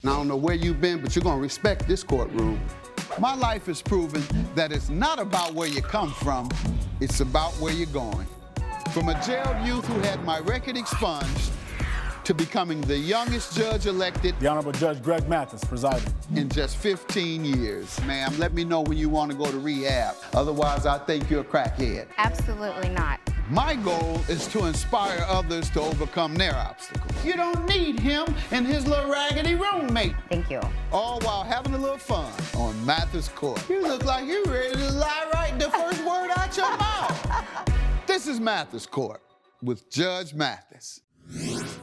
I don't know where you've been, but you're gonna respect this courtroom. My life has proven that it's not about where you come from, it's about where you're going. From a jailed youth who had my record expunged to becoming the youngest judge elected. The Honorable Judge Greg Mathis presiding. In just 15 years. Ma'am, let me know when you want to go to rehab. Otherwise, I think you're a crackhead. Absolutely not. My goal is to inspire others to overcome their obstacles. You don't need him and his little raggedy roommate. Thank you. All while having a little fun on Mathis Court. You look like you're ready to lie right the first word out your mouth. This is Mathis Court with Judge Mathis.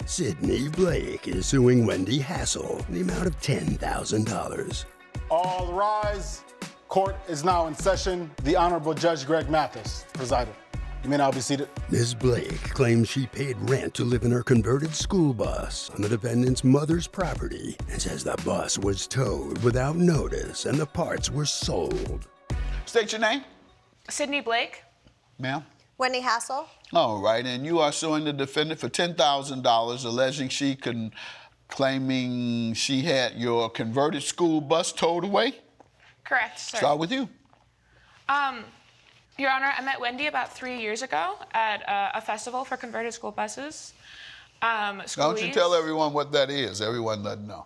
Sidney Blake is suing Wendy Hassell in the amount of $10,000. All rise. Court is now in session. The Honorable Judge Greg Mathis presiding. You may now be seated. Ms. Blake claims she paid rent to live in her converted school bus on the defendant's mother's property and says the bus was towed without notice and the parts were sold. State your name. Sidney Blake. Ma'am. Wendy Hassell. All right, and you are suing the defendant for $10,000, alleging claiming she had your converted school bus towed away? Correct, sir. Start with you. Your Honor, I met Wendy about 3 years ago at a festival for converted school buses. Don't you tell everyone what that is? Everyone doesn't know.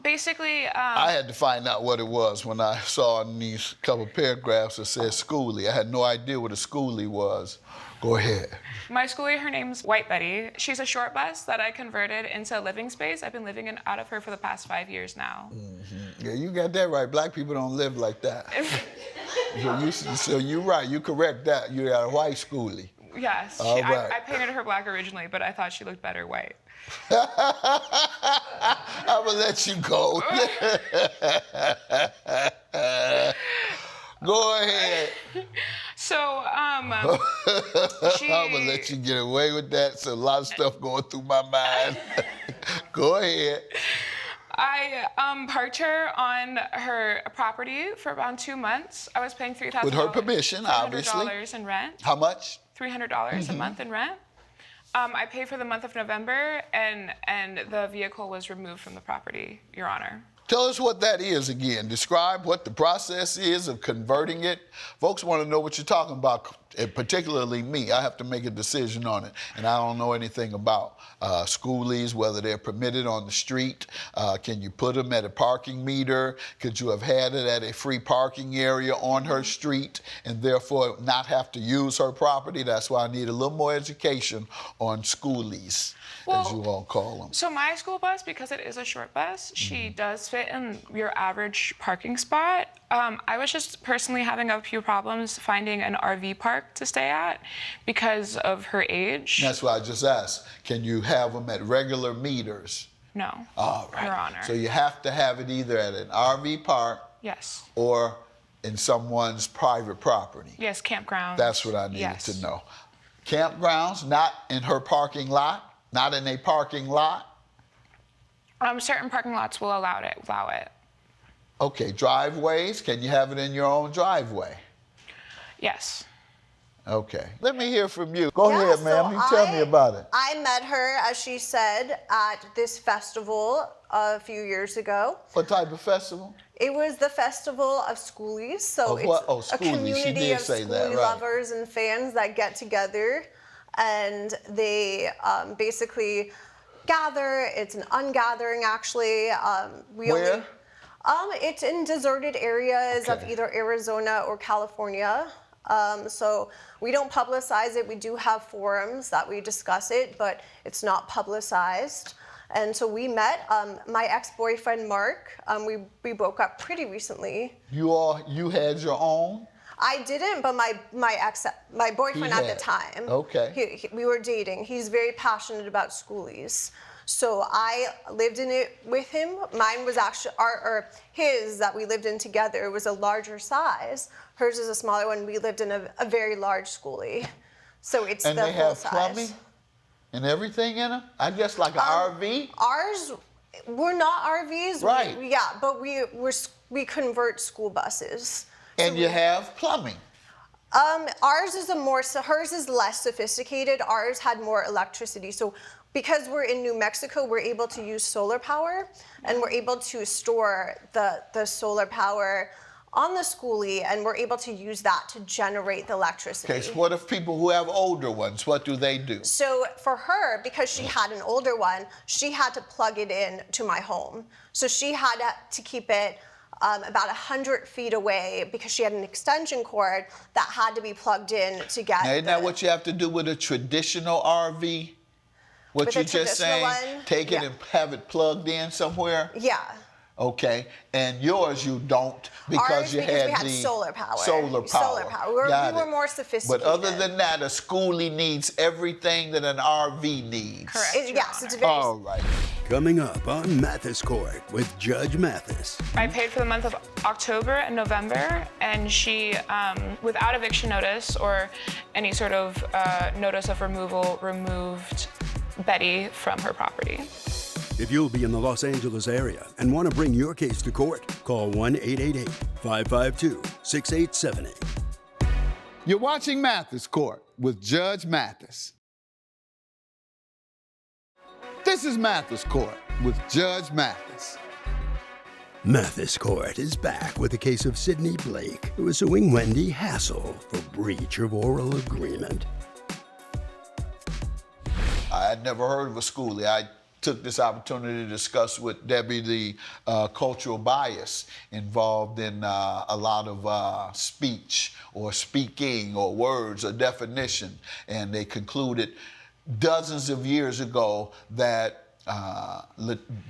Basically, I had to find out what it was when I saw in these couple paragraphs that said Skoolie. I had no idea what a Skoolie was. Go ahead. my schoolie, her name's White Betty. She's a short bus that I converted into a living space. I've been living out of her for the past 5 years now. Mm-hmm. Yeah, you got that right. Black people don't live like that. So you're right. You correct that. You got a white Skoolie. Yes. All right. I painted her black originally, but I thought she looked better white. I'm gonna let you go. Go ahead. So, I'm gonna let you get away with that. So a lot of stuff going through my mind. Go ahead. I parked her on her property for around 2 months. I was paying $3,000. With her permission, obviously. $300 in rent. How much? $300 a month in rent. I paid for the month of November, and the vehicle was removed from the property, Your Honor. Tell us what that is again. Describe what the process is of converting it. Folks want to know what you're talking about, particularly me. I have to make a decision on it, and I don't know anything about schoolies, whether they're permitted on the street. Can you put them at a parking meter? Could you have had it at a free parking area on her street and therefore not have to use her property? That's why I need a little more education on schoolies, as you all call them. So my school bus, because it is a short bus, she does fit in your average parking spot. I was just personally having a few problems finding an RV park to stay at because of her age. That's why I just asked. Can you have them at regular meters? No, All right. Your Honor. So you have to have it either at an RV park Yes. or in someone's private property. Yes, campgrounds. That's what I needed to know. Campgrounds, not in her parking lot, not in a parking lot? Certain parking lots will allow it. Okay, driveways, can you have it in your own driveway? Yes. Okay, let me hear from you. Go ahead, ma'am, you tell me about it. I met her, as she said, at this festival a few years ago. What type of festival? It was the Festival of Schoolies, so Of what? it's Oh, a Skoolie. She community did of say that, Skoolie right. lovers and fans that get together, and they basically gather. It's an ungathering, actually. Where? It's in deserted areas of Okay. either Arizona or California. So we don't publicize it. We do have forums that we discuss it, but it's not publicized. And so we met. My ex-boyfriend, Mark, we broke up pretty recently. You had your own? I didn't, but my boyfriend at the time. Okay. We were dating. He's very passionate about schoolies. So I lived in it with him. Mine was actually, his that we lived in together was a larger size. Hers is a smaller one. We lived in a very large schoolie. So it's And the they full have size. plumbing and everything in them? I guess like an RV? Ours, we're not RVs. Right. But we convert school buses. And you have plumbing. Ours is hers is less sophisticated. Ours had more electricity. So because we're in New Mexico, we're able to use solar power, and we're able to store the solar power on the Skoolie, and we're able to use that to generate the electricity. Okay, so what if people who have older ones, what do they do? So for her, because she had an older one, she had to plug it in to my home. So she had to keep it about 100 feet away because she had an extension cord that had to be plugged in to get. Now, isn't that what you have to do with a traditional RV? What With you a just traditional saying? one? Take it Yeah. and have it plugged in somewhere? Yeah. Okay, and yours you don't because Ours, you because had we had the solar power. Solar power. Solar power. We Got were it. more sophisticated. But other than that, a Skoolie needs everything that an RV needs. Correct. Yes, it's very. All right. Coming up on Mathis Court with Judge Mathis. I paid for the month of October and November, and she, without eviction notice or any sort of notice of removal, removed Betty from her property. If you'll be in the Los Angeles area and want to bring your case to court, call 1-888-552-6878. You're watching Mathis Court with Judge Mathis. This is Mathis Court with Judge Mathis. Mathis Court is back with the case of Sidney Blake, who is suing Wendy Hassell for breach of oral agreement. I had never heard of a Skoolie. I took this opportunity to discuss with Debbie the cultural bias involved in a lot of speech or speaking or words or definition. And they concluded dozens of years ago that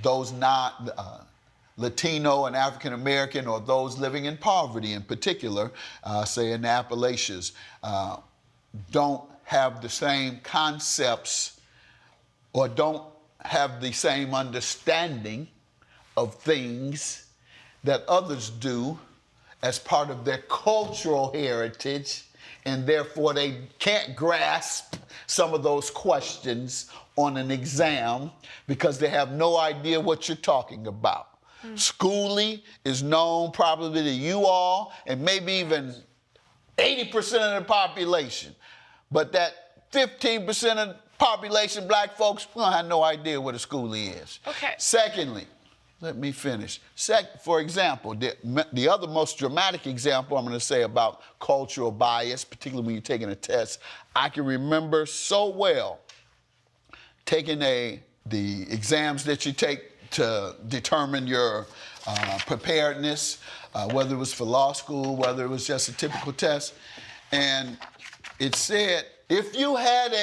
those not Latino and African American, or those living in poverty in particular, say in the Appalachians, don't have the same concepts or don't have the same understanding of things that others do as part of their cultural heritage, and therefore they can't grasp some of those questions on an exam because they have no idea what you're talking about. Skoolie is known probably to you all and maybe even 80% of the population, but that 15% of the population, black folks, we don't have no idea what a Skoolie is. Okay. Secondly, let me finish. For example, the other most dramatic example I'm going to say about cultural bias, particularly when you're taking a test, I can remember so well taking the exams that you take to determine your preparedness, whether it was for law school, whether it was just a typical test. And it said, if you had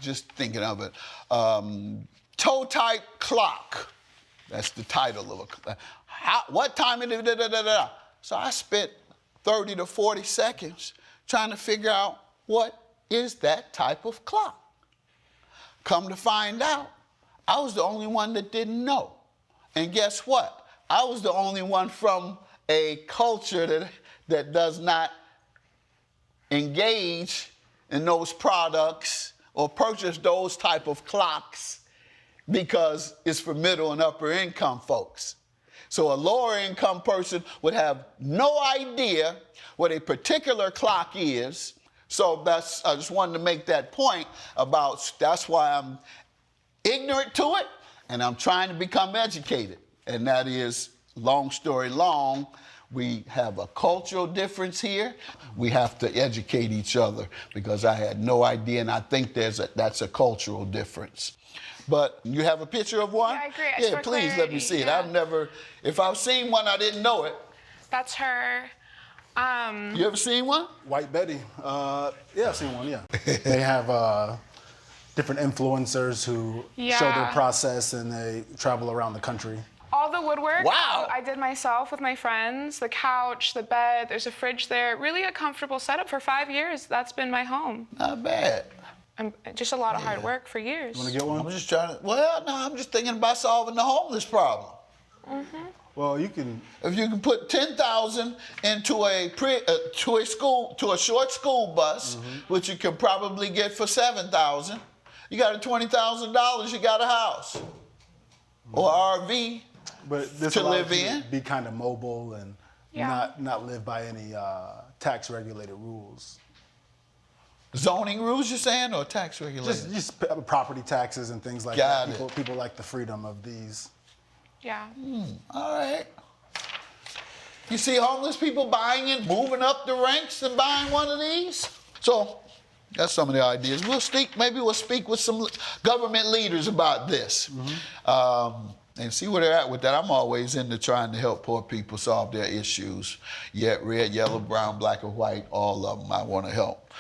just thinking of it, toe-type clock, that's the title of it. What time is it? So I spent 30 to 40 seconds trying to figure out what is that type of clock. Come to find out, I was the only one that didn't know. And guess what? I was the only one from a culture that does not engage in those products or purchase those type of clocks because it's for middle and upper income folks. So a lower income person would have no idea what a particular clock is. So I just wanted to make that point about, that's why I'm ignorant to it and I'm trying to become educated. And that is, long story long, we have a cultural difference here. We have to educate each other because I had no idea, and I think that's a cultural difference. But you have a picture of one? Yeah, I agree. Yeah, please let me see it. Yeah. If I've seen one, I didn't know it. That's her. You ever seen one? White Betty. Yeah, I've seen one, yeah. They have different influencers who show their Yeah. process and they travel around the country. All the woodwork, Wow. I did myself with my friends. The couch, the bed, there's a fridge there. Really a comfortable setup for 5 years. That's been my home. Not bad. Just a lot of hard work for years. Want to get one? I'm just trying to, I'm just thinking about solving the homeless problem. Well, you can. If you can put 10,000 into a short school bus, which you can probably get for 7,000, you got $20,000. You got a house or RV But this to allows live you in. to be kind of mobile and Yeah. not live by any tax regulated rules. Zoning rules, you're saying, or tax regulations? Just property taxes and things like Got that. it. People like the freedom of these. Yeah. All right. You see homeless people buying it, moving up the ranks and buying one of these? So that's some of the ideas. Maybe we'll speak with some government leaders about this. And see where they're at with that. I'm always into trying to help poor people solve their issues. Yet red, yellow, brown, black, or white, all of them I want to help.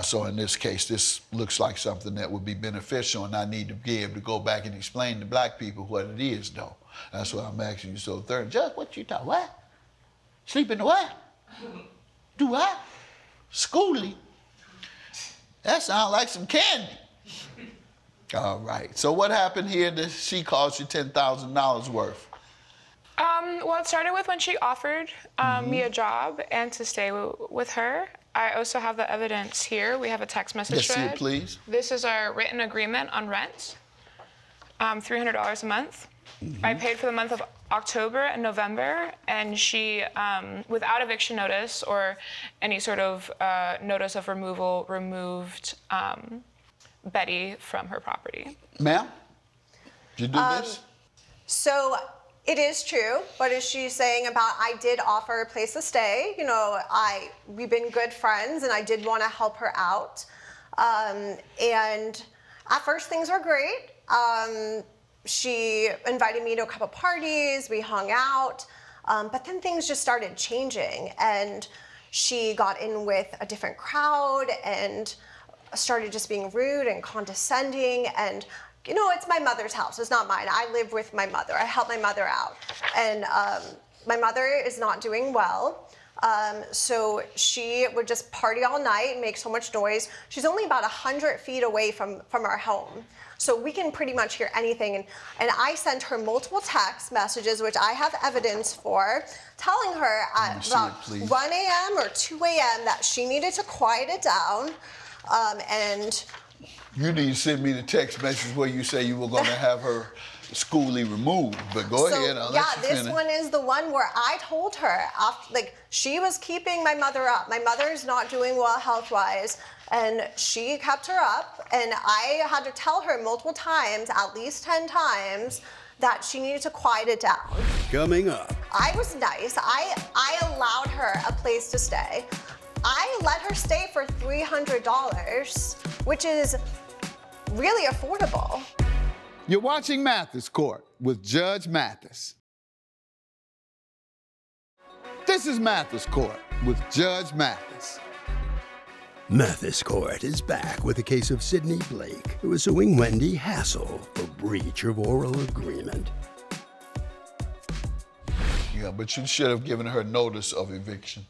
So in this case, this looks like something that would be beneficial, and I need to be able to go back and explain to black people what it is, though. That's why I'm asking you so third. Judge, what you talking? What? Sleep in the what? Do what? Skoolie. That sounds like some candy. All right. So what happened here that she cost you $10,000 worth? Well, it started with when she offered me a job and to stay with her. I also have the evidence here. We have a text message Yes, thread. please. This is our written agreement on rent, $300 a month. I paid for the month of October and November, and she, without eviction notice or any sort of notice of removal, removed Betty from her property. Ma'am, did you do this? So it is true. What is she saying about I did offer a place to stay? You know, we've been good friends, and I did want to help her out. And at first things were great. She invited me to a couple parties. We hung out. But then things just started changing, and she got in with a different crowd and started just being rude and condescending. And you know, it's my mother's house, it's not mine. I live with my mother. I help my mother out. And my mother is not doing well. So she would just party all night and make so much noise. She's only about 100 feet away from our home. So we can pretty much hear anything. And I sent her multiple text messages, which I have evidence for, telling her at about 1 a.m. or 2 a.m. that she needed to quiet it down. And You need to send me the text message where you say you were going to have her Skoolie removed. But go ahead. I'll let you this finish. one is the one where I told her, she was keeping my mother up. My mother's not doing well health-wise, and she kept her up. And I had to tell her multiple times, at least 10 times, that she needed to quiet it down. Coming up. I was nice. I allowed her a place to stay. I let her stay for $300, which is really affordable. You're watching Mathis Court with Judge Mathis. This is Mathis Court with Judge Mathis. Mathis Court is back with a case of Sidney Blake, who is suing Wendy Hassell for breach of oral agreement. Yeah, but you should have given her notice of eviction.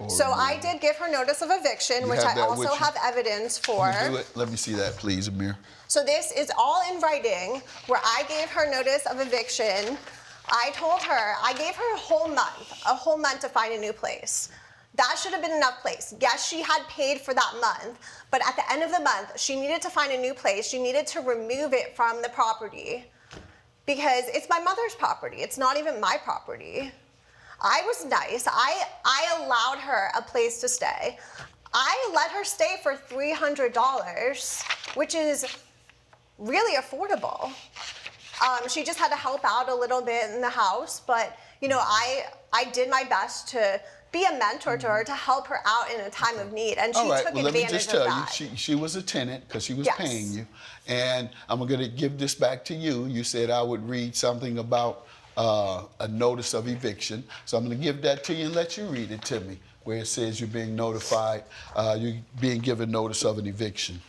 So I did give her notice of eviction, which I also have evidence for. Can you do it? Let me see that, please, Amir. So this is all in writing, where I gave her notice of eviction. I told her, I gave her a whole month to find a new place. That should have been enough place. Yes, she had paid for that month, but at the end of the month, she needed to find a new place. She needed to remove it from the property because it's my mother's property. It's not even my property. I was nice. I allowed her a place to stay. I let her stay for $300, which is really affordable. She just had to help out a little bit in the house, but you know, I did my best to be a mentor to her, to help her out in a time of need, and she took advantage of that. Let me just tell you, she was a tenant because she was paying you, and I'm going to give this back to you. You said I would read something about a notice of eviction, so I'm going to give that to you and let you read it to me, where it says you're being notified, you're being given notice of an eviction.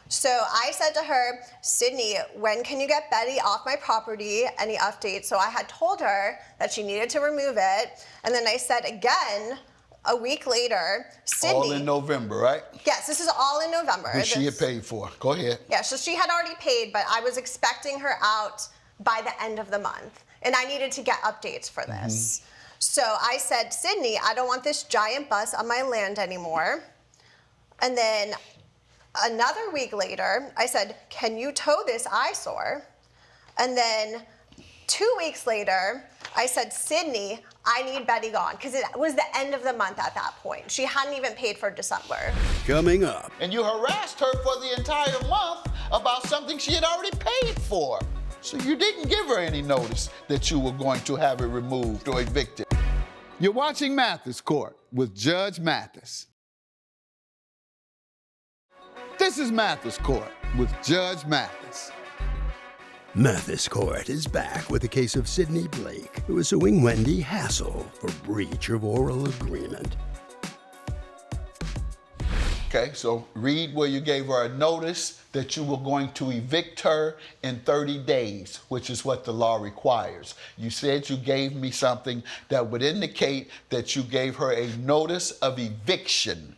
So I said to her, Sydney, when can you get Betty off my property? Any updates? So I had told her that she needed to remove it. And then I said again, a week later, Sydney. All in November, right? Yes, this is all in November. Which she had paid for. Go ahead. Yeah, so she had already paid, but I was expecting her out by the end of the month. And I needed to get updates for this. So I said, Sydney, I don't want this giant bus on my land anymore. And then another week later, I said, can you tow this eyesore? And then 2 weeks later, I said, Sydney, I need Betty gone, because it was the end of the month at that point. She hadn't even paid for December. Coming up, And you harassed her for the entire month about something she had already paid for. So you didn't give her any notice that you were going to have it removed or evicted. You're watching Mathis Court with Judge Mathis. This is Mathis Court with Judge Mathis. Mathis Court is back with the case of Sydney Blake, who is suing Wendy Hassell for breach of oral agreement. Okay, so read where you gave her a notice that you were going to evict her in 30 days, which is what the law requires. You said you gave me something that would indicate that you gave her a notice of eviction.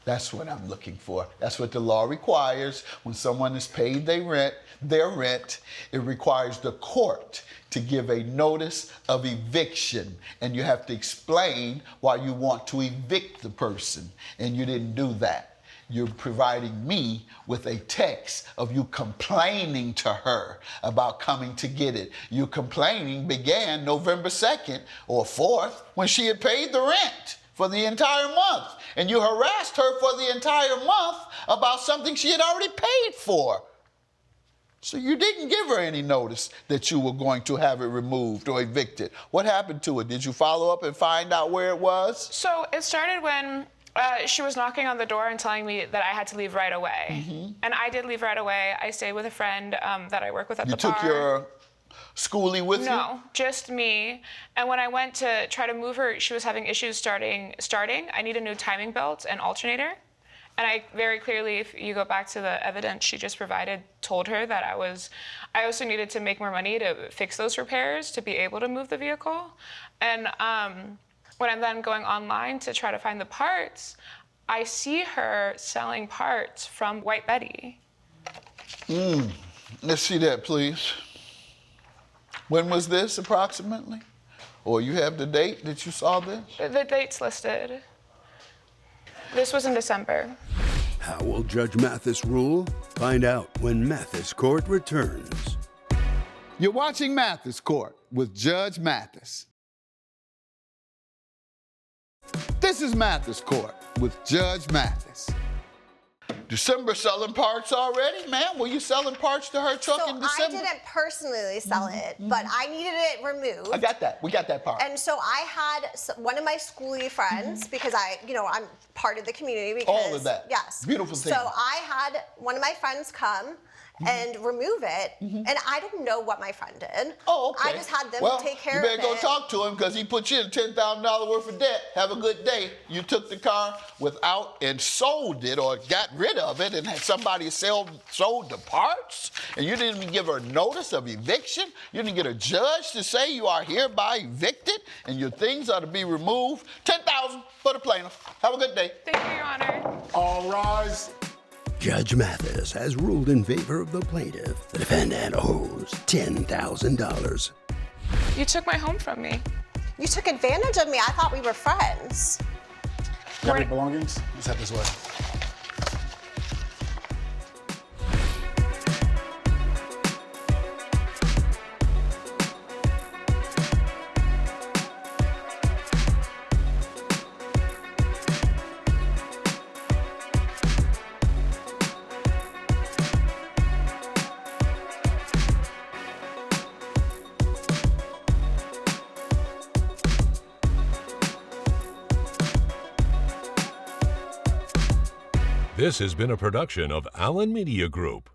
That's what I'm looking for. That's what the law requires. When someone is paid their rent, it requires the court to give a notice of eviction. And you have to explain why you want to evict the person. And you didn't do that. You're providing me with a text of you complaining to her about coming to get it. Your complaining began November 2nd or 4th when she had paid the rent for the entire month. And you harassed her for the entire month about something she had already paid for. So you didn't give her any notice that you were going to have it removed or evicted. What happened to it? Did you follow up and find out where it was? So it started when she was knocking on the door and telling me that I had to leave right away. Mm-hmm. And I did leave right away. I stayed with a friend that I work with at You the bar. took your schoolie with you? No, just me. And when I went to try to move her, she was having issues starting. I need a new timing belt and alternator. And I very clearly, if you go back to the evidence she just provided, told her that I also needed to make more money to fix those repairs to be able to move the vehicle. And when I'm then going online to try to find the parts, I see her selling parts from White Betty. Let's see that, please. When was this approximately? Or you have the date that you saw this? The date's listed. This was in December. How will Judge Mathis rule? Find out when Mathis Court returns. You're watching Mathis Court with Judge Mathis. This is Mathis Court with Judge Mathis. December selling parts already? Ma'am, were you selling parts to her truck in So December? I didn't personally sell it, but I needed it removed. I got that. We got that part. And so I had one of my schoolie friends, because I'm part of the community. Because, All of that. Yes. Beautiful thing. So I had one of my friends come and remove it, and I don't know what my friend did. Oh, okay. I just had them well, take care of it. you better go talk to him because he put you in $10,000 worth of debt. Have a good day. You took the car without and sold it or got rid of it and had somebody sold the parts, and you didn't even give her notice of eviction. You didn't get a judge to say you are hereby evicted and your things are to be removed. $10,000 for the plaintiff. Have a good day. Thank you, Your Honor. All rise. Judge Mathis has ruled in favor of the plaintiff. The defendant owes $10,000. You took my home from me. You took advantage of me. I thought we were friends. You have any belongings? Let's head this way. This has been a production of Allen Media Group.